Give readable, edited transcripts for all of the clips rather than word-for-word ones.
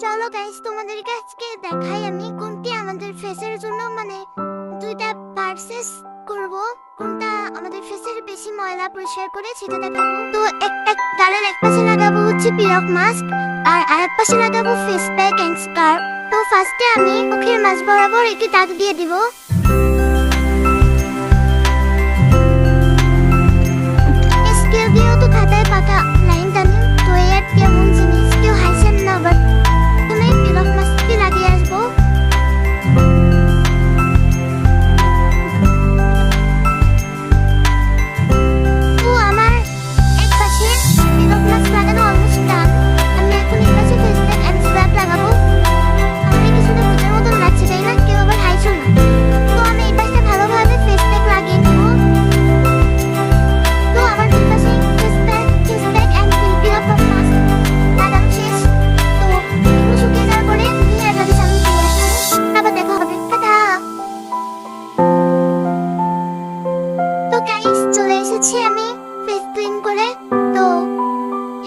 চলো গাইস, তোমাদেরকে আজকে দেখাই আমি কোনটি আমাদের ফেসের জন্য মানে দুইটা পারচেজ করব, কোনটা আমাদের ফেসের বেশি ময়লা পরিষ্কার করে সেটা দেখাবো। তো এক গালের এক পাশে লাগাবো হচ্ছে পিলক মাস্ক, আর আরেক পাশে লাগাবো ফেস প্যাক এন্ড স্কার্ফ। তো ফার্স্টে আমি মুখের মাঝ বরাবর একটি দাগ দিয়ে দিব। স্কেল দিয়েও তো খাতায় পাকা লাইন টানি, তো এর কেমন জিনিস কেউ হাসেন না, বাট তুমি পিলক মাস্কটি লাগিয়ে আসবো। তো আমার এক পাশে পিলক মাস্ক লাগানো অলমোস্ট ডান। আমি এখন এই পাশে ফেস প্যাক এন্ড স্কার্ফ লাগাবো। আমার কিছুটা ভূতের মতন লাগছে, তাই না? কেউ আবার হাসো না। তো আমি এই পাশে ভালোভাবে ফেস প্যাক লাগিয়ে নিব। তো আমার দুই পাশে ফেস প্যাক এন্ড পিলক মাস্ক লাগানো শেষ। তো এগুলো শুকিয়ে যাওয়ার পরে আমি আপনাদের সামনে চলে আসবো। আবার দেখা হবে, টাটা। তো গাইস, চলে এসেছি আমি ফেস ক্লিন করে। তো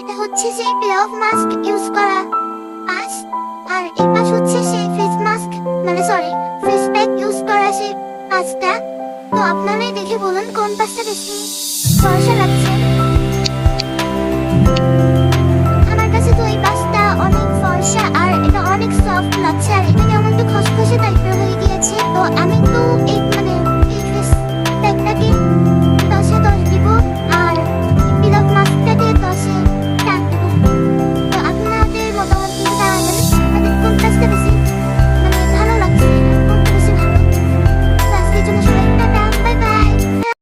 এটা হচ্ছে সেই পিলক মাস্ক ইউজ করা পাশ, আর এই পাশ হচ্ছে সেই ফেস মাস্ক মানে সরি ফেস প্যাক ইউজ করা সেই পাশটা। তো আপনারাই দেখে বলুন কোন পাশটা বেশি ভরসা লাগছে।